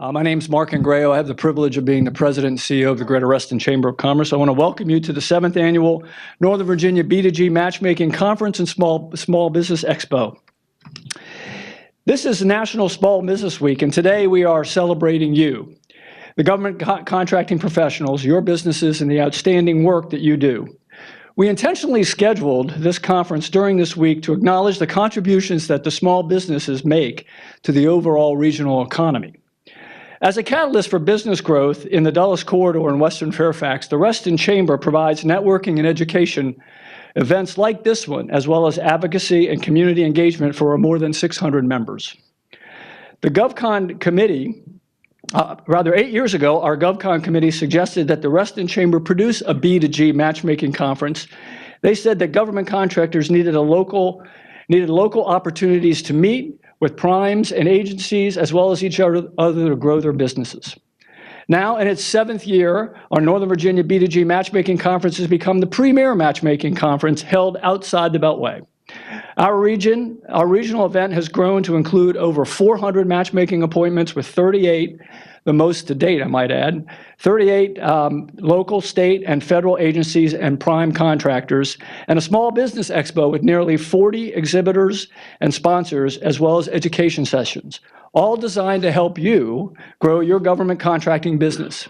My name is Mark Ingrayo. I have the privilege of being the president and CEO of the Greater Reston Chamber of Commerce. I want to welcome you to the 7th Annual Northern Virginia B2G Matchmaking Conference and Small Business Expo. This is National Small Business Week, and today we are celebrating you, the government contracting professionals, your businesses, and the outstanding work that you do. We intentionally scheduled this conference during this week to acknowledge the contributions that the small businesses make to the overall regional economy. As a catalyst for business growth in the Dulles Corridor in Western Fairfax, the Reston Chamber provides networking and education events like this one, as well as advocacy and community engagement for our more than 600 members. The GovCon committee, 8 years ago, our GovCon committee suggested that the Reston Chamber produce a B2G matchmaking conference. They said that government contractors needed local opportunities to meet with primes and agencies, as well as each other to grow their businesses. Now, in its 7th year, our Northern Virginia B2G Matchmaking Conference has become the premier matchmaking conference held outside the Beltway. Our regional event has grown to include over 400 matchmaking appointments with 38, the most to date, I might add, 38 local, state, and federal agencies and prime contractors, and a small business expo with nearly 40 exhibitors and sponsors, as well as education sessions, all designed to help you grow your government contracting business.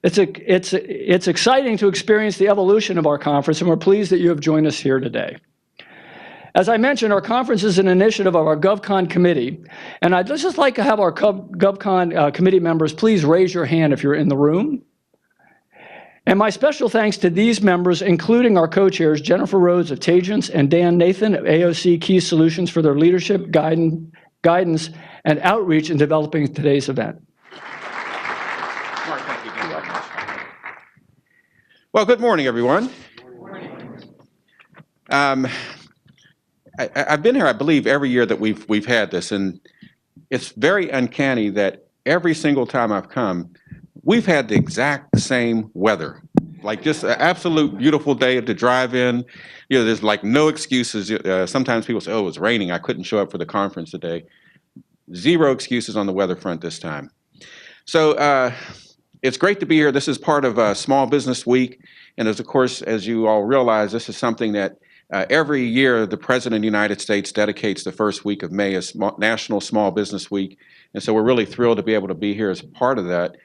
It's exciting to experience the evolution of our conference, and we're pleased that you have joined us here today. As I mentioned, our conference is an initiative of our GovCon committee, and I'd just like to have our GovCon committee members please raise your hand if you're in the room. And my special thanks to these members, including our co-chairs, Jennifer Rhodes of Tagents and Dan Nathan of AOC Key Solutions, for their leadership, guidance, and outreach in developing today's event. Mark, thank you very much. Well, good morning, everyone. Good morning. I've been here, I believe, every year that we've had this, and it's very uncanny that every single time I've come, we've had the exact same weather. Like just an absolute beautiful day to drive in. You know, there's like no excuses. Sometimes people say, oh, it was raining, I couldn't show up for the conference today. Zero excuses on the weather front this time. So it's great to be here. This is part of Small Business Week, and of course, as you all realize, this is something that every year, the President of the United States dedicates the first week of May as National Small Business Week, and so we're really thrilled to be able to be here as part of that.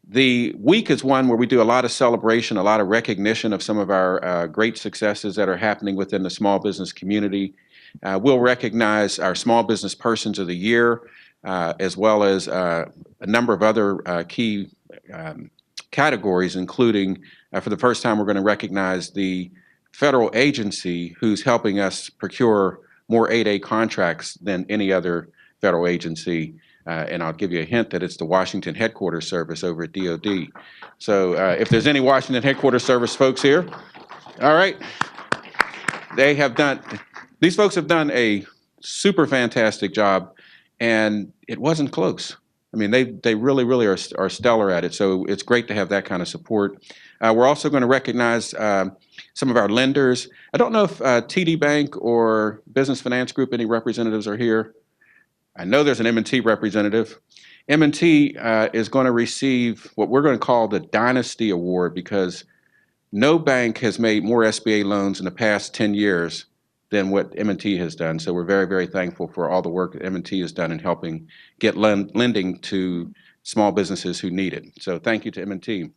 The week is one where we do a lot of celebration, a lot of recognition of some of our great successes that are happening within the small business community. We'll recognize our Small Business Persons of the Year, as well as a number of other key categories, including, for the first time, we're going to recognize the federal agency who's helping us procure more 8A contracts than any other federal agency. And I'll give you a hint that it's the Washington Headquarters Service over at DOD. So if there's any Washington Headquarters Service folks here, all right. These folks have done a super fantastic job, and it wasn't close. I mean, they really are stellar at it, so it's great to have that kind of support. We're also going to recognize some of our lenders. I don't know if TD Bank or Business Finance Group, any representatives are here. I know there's an M&T representative. M&T is going to receive what we're going to call the Dynasty Award, because no bank has made more SBA loans in the past 10 years than what M&T has done. So we're very thankful for all the work that M&T has done in helping get lending to small businesses who need it. So thank you to M&T.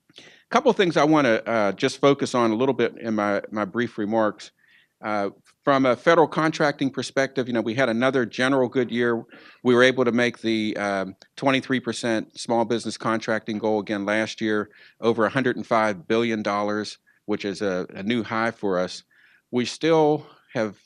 A couple of things I want to just focus on a little bit in my brief remarks. From a federal contracting perspective, you know, we had another general good year. We were able to make the 23% small business contracting goal again last year, over $105 billion, which is a new high for us. We still have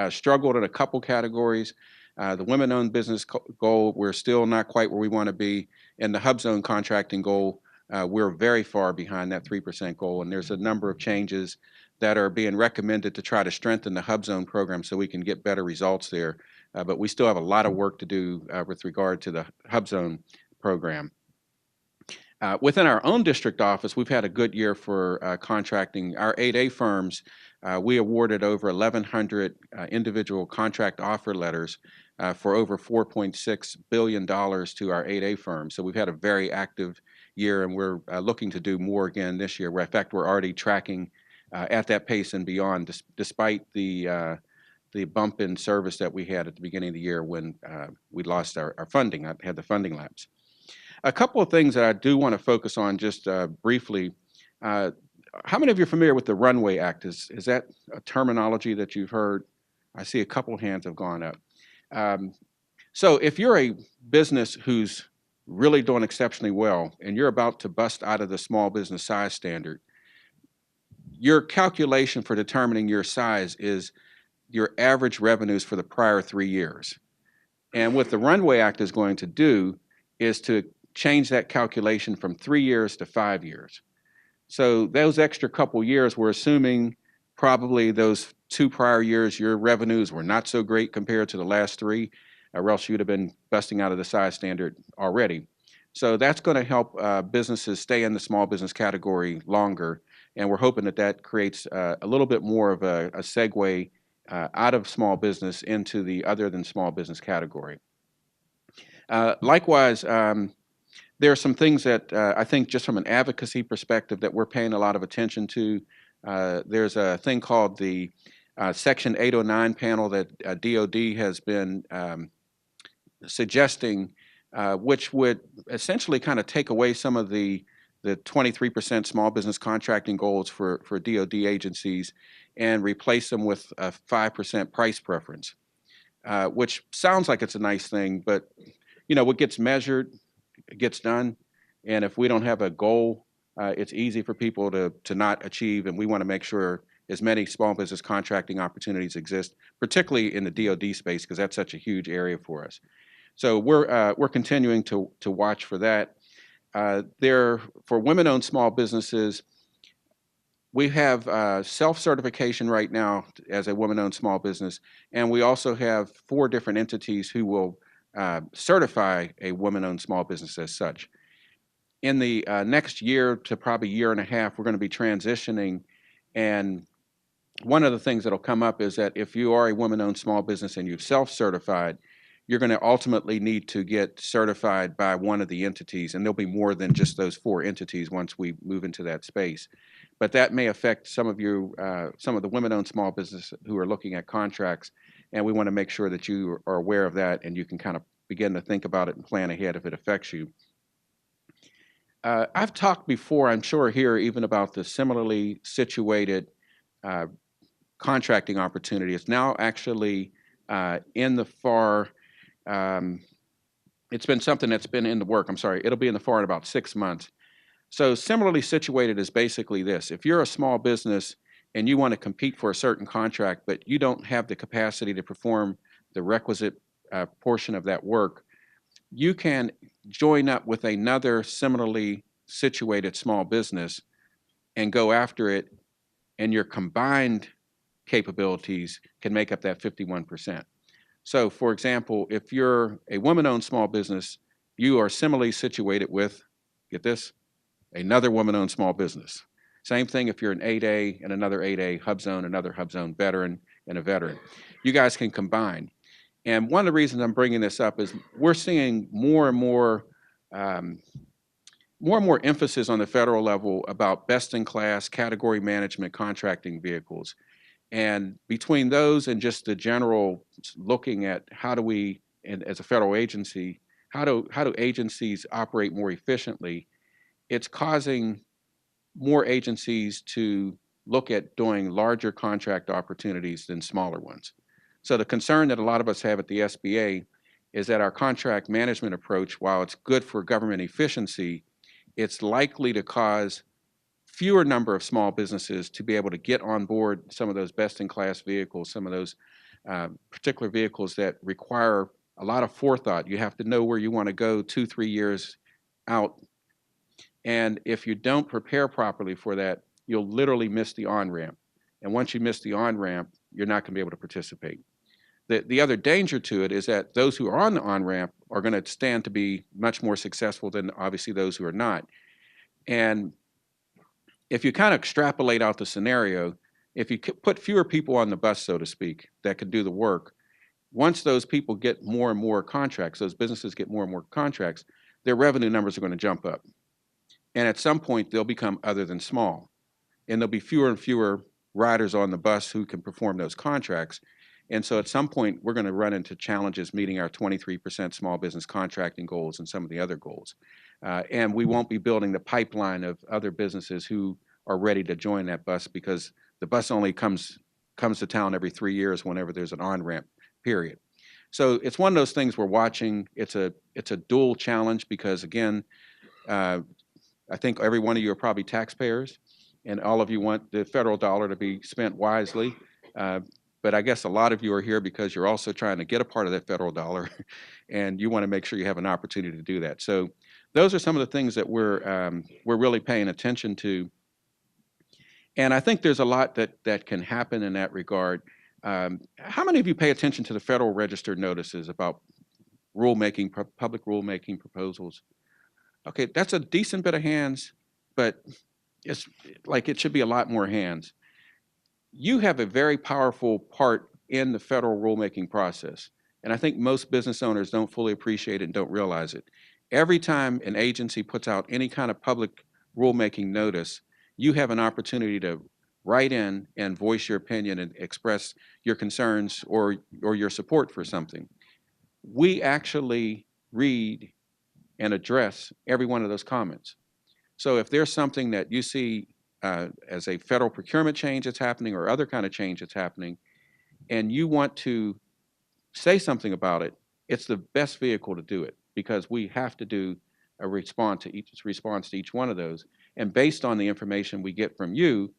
struggled in a couple categories. The women-owned business goal, we're still not quite where we want to be. And the hub zone contracting goal, we're very far behind that 3% goal. And there's a number of changes that are being recommended to try to strengthen the hub zone program so we can get better results there. But we still have a lot of work to do with regard to the hub zone program. Within our own district office, we've had a good year for contracting. Our 8A firms, we awarded over 1,100 individual contract offer letters. for over $4.6 billion to our 8A firms. So we've had a very active year, and we're looking to do more again this year. In fact, we're already tracking at that pace and beyond, despite the bump in service that we had at the beginning of the year when we lost our funding, had the funding lapse. A couple of things that I do want to focus on just briefly. How many of you are familiar with the Runway Act? Is that a terminology that you've heard? I see a couple hands have gone up. So if you're a business who's really doing exceptionally well and you're about to bust out of the small business size standard, your calculation for determining your size is your average revenues for the prior 3 years. And what the Runway Act is going to do is to change that calculation from 3 years to 5 years. So those extra couple years, we're assuming probably those 2 prior years, your revenues were not so great compared to the last 3, or else you'd have been busting out of the size standard already. So that's going to help businesses stay in the small business category longer, and we're hoping that that creates a little bit more of a segue out of small business into the other than small business category. Likewise, there are some things that I think just from an advocacy perspective that we're paying a lot of attention to. There's a thing called the Section 809 panel that DOD has been suggesting, which would essentially kind of take away some of the 23% small business contracting goals for DOD agencies and replace them with a 5% price preference, which sounds like it's a nice thing, but what gets measured gets done, and if we don't have a goal, it's easy for people to not achieve, and we want to make sure as many small business contracting opportunities exist, particularly in the DoD space, because that's such a huge area for us. So we're continuing to watch for that. For women-owned small businesses, we have self-certification right now as a woman-owned small business, and we also have 4 different entities who will certify a woman-owned small business as such. In the next year to probably year and a half, we're going to be transitioning, and one of the things that'll come up is that if you are a woman-owned small business and you've self-certified, you're going to ultimately need to get certified by one of the entities, and there'll be more than just those 4 entities once we move into that space. But that may affect some of the women-owned small businesses who are looking at contracts, and we want to make sure that you are aware of that and you can kind of begin to think about it and plan ahead if it affects you. I've talked before, I'm sure here, even about the similarly situated contracting opportunity. It's now actually in the FAR. It's been something that's been in the work. I'm sorry, it'll be in the FAR in about 6 months. So similarly situated is basically this. If you're a small business and you want to compete for a certain contract, but you don't have the capacity to perform the requisite portion of that work, you can join up with another similarly situated small business and go after it, and your combined capabilities can make up that 51%. So for example, if you're a woman-owned small business, you are similarly situated with, get this, another woman-owned small business. Same thing if you're an 8A and another 8A, HubZone, another HubZone, veteran and a veteran. You guys can combine. And one of the reasons I'm bringing this up is we're seeing more and more emphasis on the federal level about best-in-class category management contracting vehicles. And between those and just the general looking at how do we, and as a federal agency, how do agencies operate more efficiently, it's causing more agencies to look at doing larger contract opportunities than smaller ones. So the concern that a lot of us have at the SBA is that our contract management approach, while it's good for government efficiency, it's likely to cause fewer number of small businesses to be able to get on board some of those best-in-class vehicles, some of those particular vehicles that require a lot of forethought. You have to know where you want to go 2-3 years out. And if you don't prepare properly for that, you'll literally miss the on-ramp. And once you miss the on-ramp, you're not going to be able to participate. The other danger to it is that those who are on the on-ramp are going to stand to be much more successful than obviously those who are not. And if you kind of extrapolate out the scenario, if you put fewer people on the bus, so to speak, that could do the work, once those people get more and more contracts, those businesses get more and more contracts, their revenue numbers are going to jump up. And at some point, they'll become other than small. And there'll be fewer and fewer riders on the bus who can perform those contracts. And so at some point, we're going to run into challenges meeting our 23% small business contracting goals and some of the other goals. And we won't be building the pipeline of other businesses who are ready to join that bus, because the bus only comes to town every 3 years whenever there's an on-ramp, period. So it's one of those things we're watching. It's a dual challenge because, again, I think every one of you are probably taxpayers, and all of you want the federal dollar to be spent wisely. But I guess a lot of you are here because you're also trying to get a part of that federal dollar, and you want to make sure you have an opportunity to do that. So those are some of the things that we're really paying attention to. And I think there's a lot that can happen in that regard. How many of you pay attention to the Federal Register notices about rulemaking, public rulemaking proposals? Okay, that's a decent bit of hands, but it's like it should be a lot more hands. You have a very powerful part in the federal rulemaking process, and I think most business owners don't fully appreciate it and don't realize it. Every time an agency puts out any kind of public rulemaking notice, you have an opportunity to write in and voice your opinion and express your concerns or your support for something. We actually read and address every one of those comments. So if there's something that you see as a federal procurement change that's happening or other kind of change that's happening, and you want to say something about it, it's the best vehicle to do it, because we have to do a response to each one of those. And based on the information we get from you,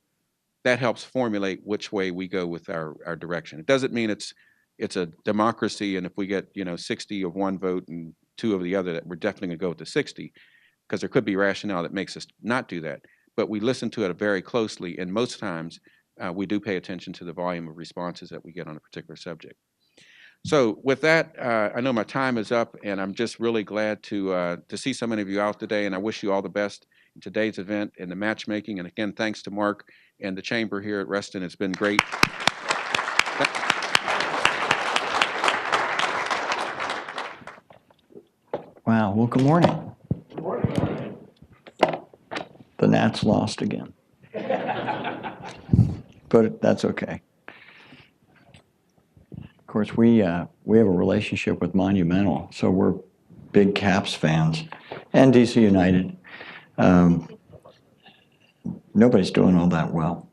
that helps formulate which way we go with our direction. It doesn't mean it's a democracy, and if we get 60 of one vote and 2 of the other, that we're definitely going to go with the 60, because there could be rationale that makes us not do that. But we listen to it very closely, and most times we do pay attention to the volume of responses that we get on a particular subject. So with that, I know my time is up, and I'm just really glad to see so many of you out today, and I wish you all the best in today's event and the matchmaking. And again, thanks to Mark and the Chamber here at Reston. It's been great. Wow, well, good morning. Good morning. The Nats lost again. But that's okay. Of course, we have a relationship with Monumental, so we're big Caps fans, and DC United. Nobody's doing all that well.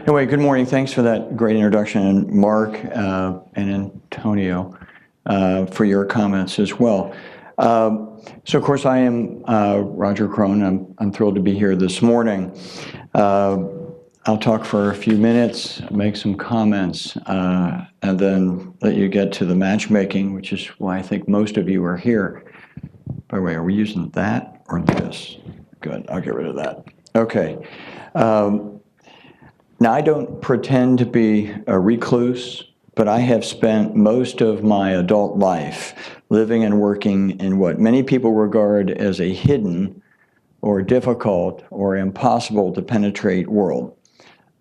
Anyway, good morning. Thanks for that great introduction, and Mark and Antonio for your comments as well. So, of course, I am Roger Crone. I'm thrilled to be here this morning. I'll talk for a few minutes, make some comments, and then let you get to the matchmaking, which is why I think most of you are here. By the way, are we using that or this? Good, I'll get rid of that. Okay. Now, I don't pretend to be a recluse, but I have spent most of my adult life living and working in what many people regard as a hidden or difficult or impossible to penetrate world,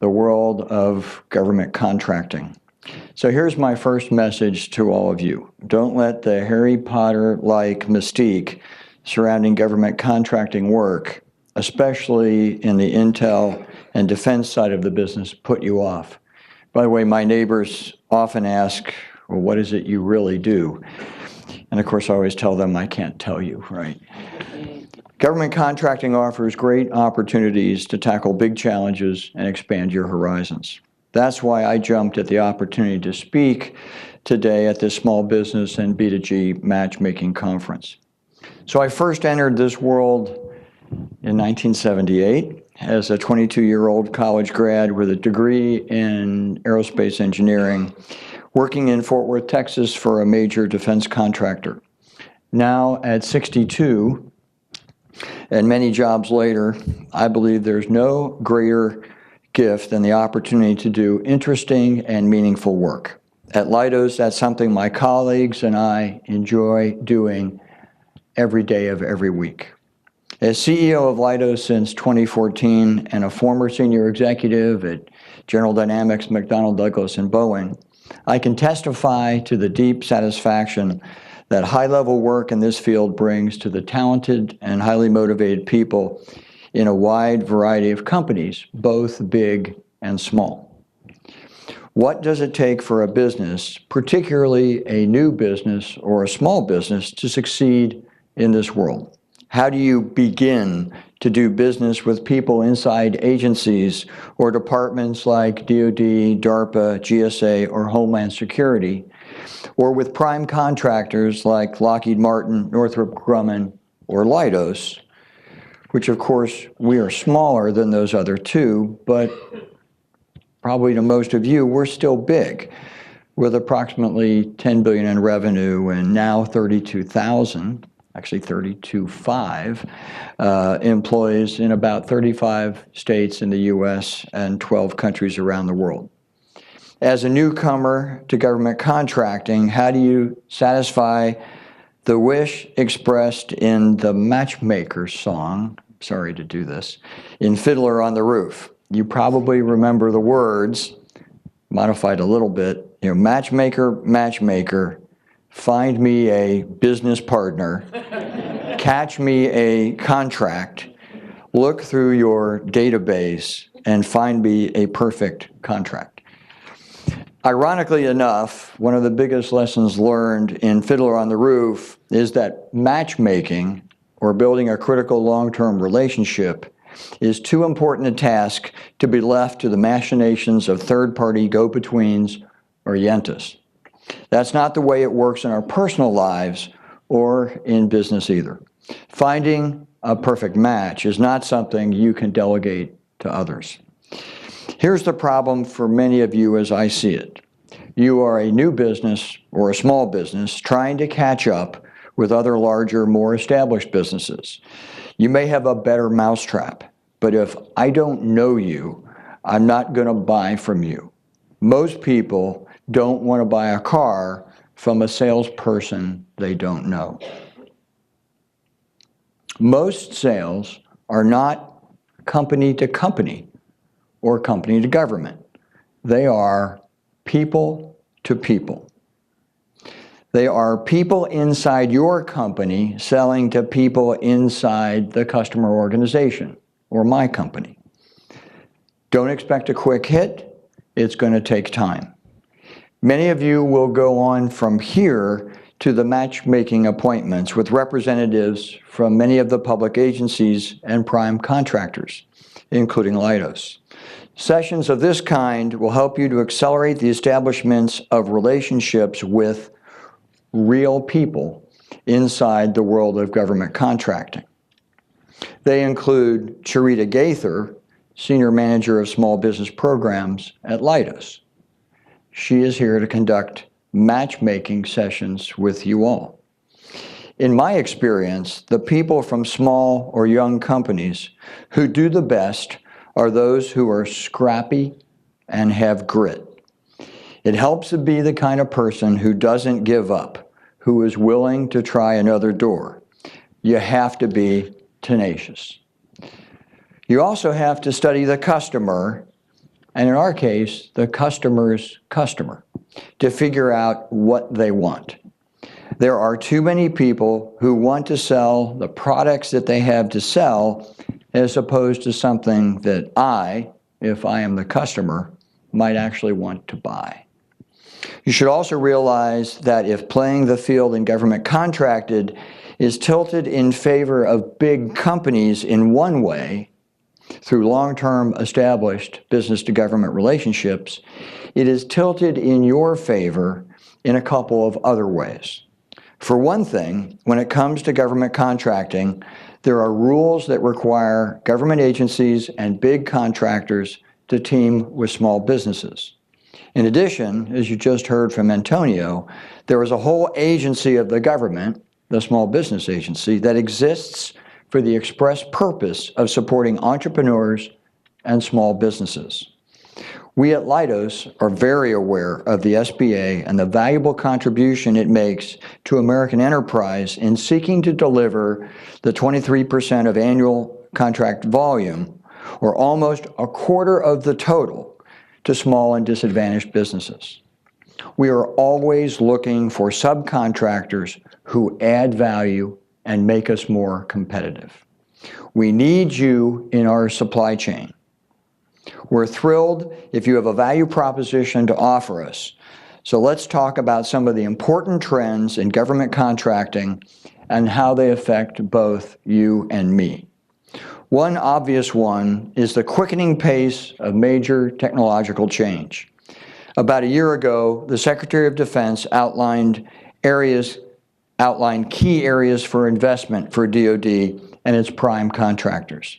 the world of government contracting. So here's my first message to all of you. Don't let the Harry Potter-like mystique surrounding government contracting work, especially in the intel and defense side of the business, put you off. By the way, my neighbors often ask, well, what is it you really do? And of course, I always tell them I can't tell you, right? Government contracting offers great opportunities to tackle big challenges and expand your horizons. That's why I jumped at the opportunity to speak today at this Small Business and B2G Matchmaking Conference. So I first entered this world in 1978 as a 22-year-old college grad with a degree in aerospace engineering, working in Fort Worth, Texas for a major defense contractor. Now at 62, and many jobs later, I believe there's no greater gift than the opportunity to do interesting and meaningful work. At Leidos, that's something my colleagues and I enjoy doing every day of every week. As CEO of Leidos since 2014 and a former senior executive at General Dynamics, McDonnell Douglas, and Boeing, I can testify to the deep satisfaction that high-level work in this field brings to the talented and highly motivated people in a wide variety of companies, both big and small. What does it take for a business, particularly a new business or a small business, to succeed in this world? How do you begin to do business with people inside agencies or departments like DoD, DARPA, GSA, or Homeland Security, or with prime contractors like Lockheed Martin, Northrop Grumman, or Leidos, which of course we are smaller than those other two, but probably to most of you, we're still big, with approximately $10 billion in revenue and now 32,000, actually 32.5 employees in about 35 states in the U.S. and 12 countries around the world. As a newcomer to government contracting, how do you satisfy the wish expressed in the Matchmaker song, sorry to do this, in Fiddler on the Roof? You probably remember the words, modified a little bit, matchmaker, matchmaker, find me a business partner, catch me a contract, look through your database, and find me a perfect contract. Ironically enough, one of the biggest lessons learned in Fiddler on the Roof is that matchmaking, or building a critical long-term relationship, is too important a task to be left to the machinations of third-party go-betweens or yentas. That's not the way it works in our personal lives or in business either. Finding a perfect match is not something you can delegate to others. Here's the problem for many of you as I see it. You are a new business or a small business trying to catch up with other larger, more established businesses. You may have a better mousetrap, but if I don't know you, I'm not going to buy from you. Most people don't want to buy a car from a salesperson they don't know. Most sales are not company to company or company to government. They are people to people. They are people inside your company selling to people inside the customer organization or my company. Don't expect a quick hit. It's going to take time. Many of you will go on from here to the matchmaking appointments with representatives from many of the public agencies and prime contractors, including Leidos. Sessions of this kind will help you to accelerate the establishments of relationships with real people inside the world of government contracting. They include Charita Gaither, Senior Manager of Small Business Programs at Leidos. She is here to conduct matchmaking sessions with you all. In my experience, the people from small or young companies who do the best are those who are scrappy and have grit. It helps to be the kind of person who doesn't give up, who is willing to try another door. You have to be tenacious. You also have to study the customer, and in our case, the customer's customer, to figure out what they want. There are too many people who want to sell the products that they have to sell as opposed to something that I, if I am the customer, might actually want to buy. You should also realize that if playing the field in government contracted is tilted in favor of big companies in one way, through long-term established business-to-government relationships, it is tilted in your favor in a couple of other ways. For one thing, when it comes to government contracting, there are rules that require government agencies and big contractors to team with small businesses. In addition, as you just heard from Antonio, there is a whole agency of the government, the Small Business Agency, that exists for the express purpose of supporting entrepreneurs and small businesses. We at Leidos are very aware of the SBA and the valuable contribution it makes to American enterprise in seeking to deliver the 23% of annual contract volume, or almost a quarter of the total, to small and disadvantaged businesses. We are always looking for subcontractors who add value and make us more competitive. We need you in our supply chain. We're thrilled if you have a value proposition to offer us. So let's talk about some of the important trends in government contracting and how they affect both you and me. One obvious one is the quickening pace of major technological change. About a year ago, the Secretary of Defense outlined key areas for investment for DoD and its prime contractors.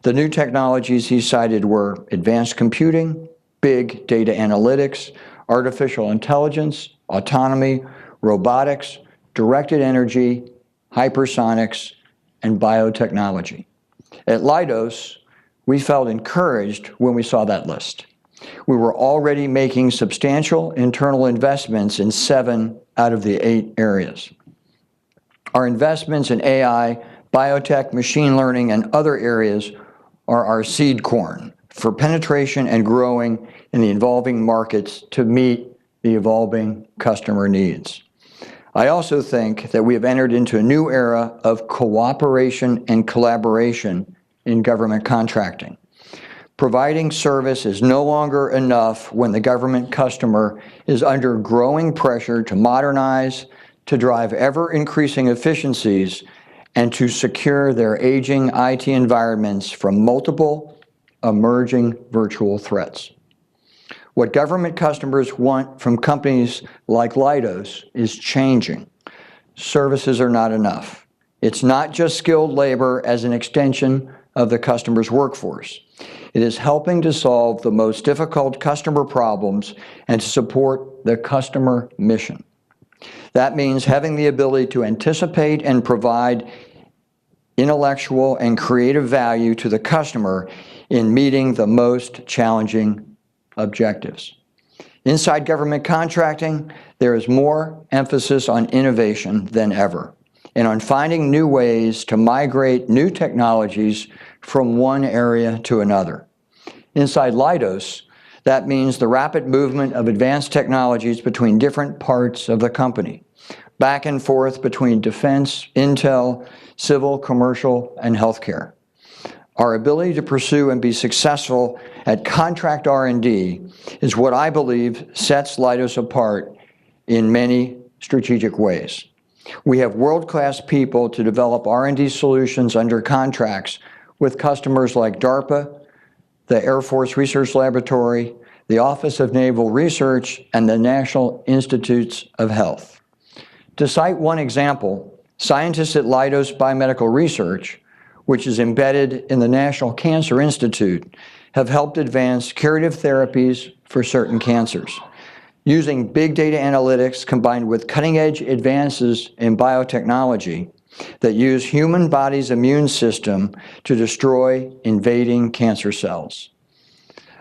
The new technologies he cited were advanced computing, big data analytics, artificial intelligence, autonomy, robotics, directed energy, hypersonics, and biotechnology. At Leidos, we felt encouraged when we saw that list. We were already making substantial internal investments in 7 out of the 8 areas. Our investments in AI, biotech, machine learning, and other areas are our seed corn for penetration and growing in the evolving markets to meet the evolving customer needs. I also think that we have entered into a new era of cooperation and collaboration in government contracting. Providing service is no longer enough when the government customer is under growing pressure to modernize, to drive ever-increasing efficiencies, and to secure their aging IT environments from multiple emerging virtual threats. What government customers want from companies like Leidos is changing. Services are not enough. It's not just skilled labor as an extension of the customer's workforce. It is helping to solve the most difficult customer problems and to support the customer mission. That means having the ability to anticipate and provide intellectual and creative value to the customer in meeting the most challenging objectives. Inside government contracting, there is more emphasis on innovation than ever, and on finding new ways to migrate new technologies from one area to another. Inside Leidos, that means the rapid movement of advanced technologies between different parts of the company, back and forth between defense, intel, civil, commercial, and healthcare. Our ability to pursue and be successful at contract R&D is what I believe sets Leidos apart in many strategic ways. We have world-class people to develop R&D solutions under contracts with customers like DARPA, the Air Force Research Laboratory, the Office of Naval Research, and the National Institutes of Health. To cite one example, scientists at Leidos Biomedical Research, which is embedded in the National Cancer Institute, have helped advance curative therapies for certain cancers. Using big data analytics combined with cutting-edge advances in biotechnology that use human body's immune system to destroy invading cancer cells.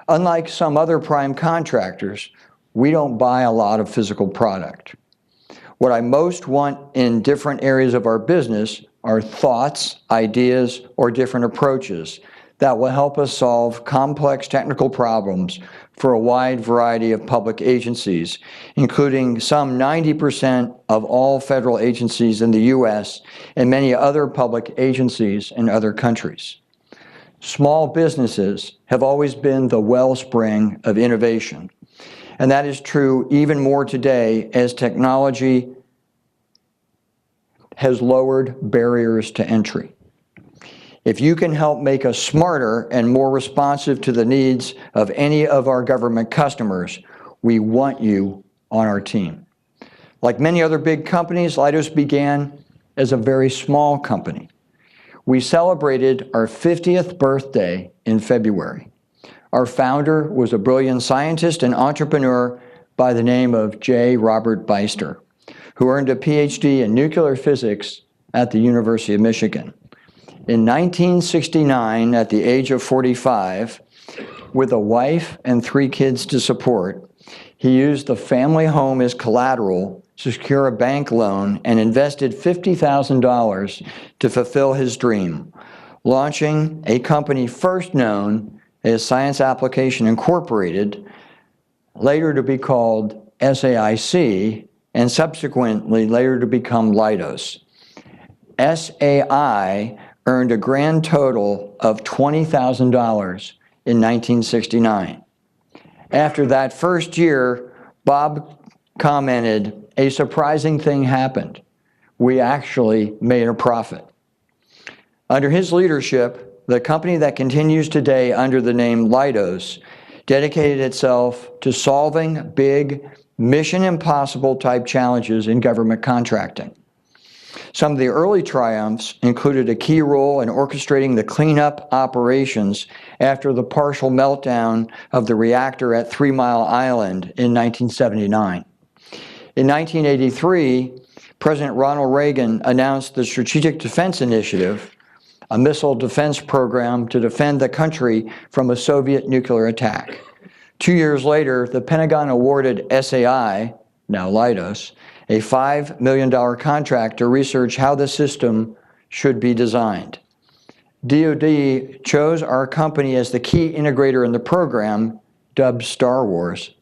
Unlike some other prime contractors, we don't buy a lot of physical product. What I most want in different areas of our business are thoughts, ideas, or different approaches that will help us solve complex technical problems for a wide variety of public agencies, including some 90% of all federal agencies in the U.S. and many other public agencies in other countries. Small businesses have always been the wellspring of innovation, and that is true even more today as technology has lowered barriers to entry. If you can help make us smarter and more responsive to the needs of any of our government customers, we want you on our team. Like many other big companies, Leidos began as a very small company. We celebrated our 50th birthday in February. Our founder was a brilliant scientist and entrepreneur by the name of J. Robert Beister, who earned a PhD in nuclear physics at the University of Michigan. In 1969, at the age of 45, with a wife and 3 kids to support, he used the family home as collateral to secure a bank loan and invested $50,000 to fulfill his dream, launching a company first known as Science Application Incorporated, later to be called SAIC, and subsequently later to become Leidos. SAI earned a grand total of $20,000 in 1969. After that first year, Bob commented, "A surprising thing happened. We actually made a profit." Under his leadership, the company that continues today under the name Leidos dedicated itself to solving big, mission impossible type challenges in government contracting. Some of the early triumphs included a key role in orchestrating the cleanup operations after the partial meltdown of the reactor at 3 Mile Island in 1979. In 1983, President Ronald Reagan announced the Strategic Defense Initiative, a missile defense program to defend the country from a Soviet nuclear attack. 2 years later, the Pentagon awarded SAI, now Leidos, a $5 million contract to research how the system should be designed. DoD chose our company as the key integrator in the program, dubbed Star Wars,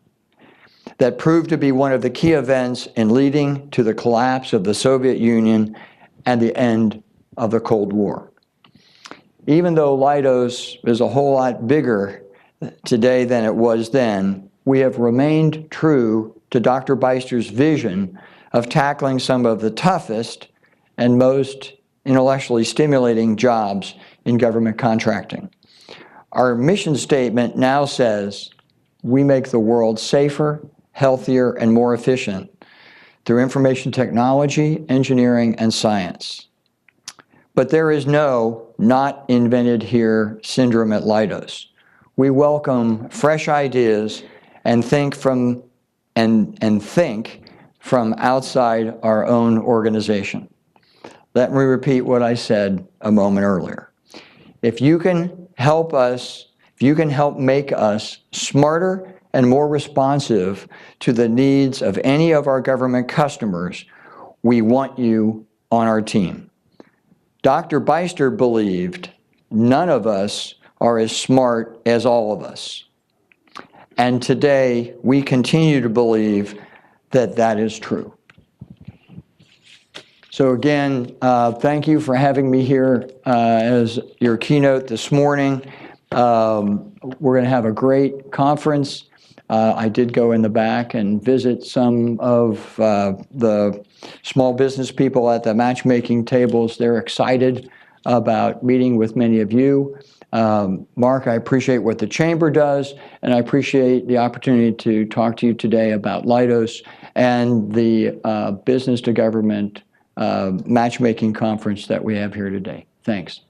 that proved to be one of the key events in leading to the collapse of the Soviet Union and the end of the Cold War. Even though Leidos is a whole lot bigger today than it was then, we have remained true to Dr. Beister's vision of tackling some of the toughest and most intellectually stimulating jobs in government contracting. Our mission statement now says, "We make the world safer, healthier, and more efficient through information technology, engineering, and science." But there is no "not invented here" syndrome at Leidos. We welcome fresh ideas and think from outside our own organization. Let me repeat what I said a moment earlier. If you can help make us smarter and more responsive to the needs of any of our government customers, we want you on our team. Dr. Beister believed none of us are as smart as all of us. And today, we continue to believe that that is true. So again, thank you for having me here as your keynote this morning. We're going to have a great conference. I did go in the back and visit some of the small business people at the matchmaking tables. They're excited about meeting with many of you. Mark, I appreciate what the Chamber does, and I appreciate the opportunity to talk to you today about Leidos and the Business to Government Matchmaking Conference that we have here today. Thanks.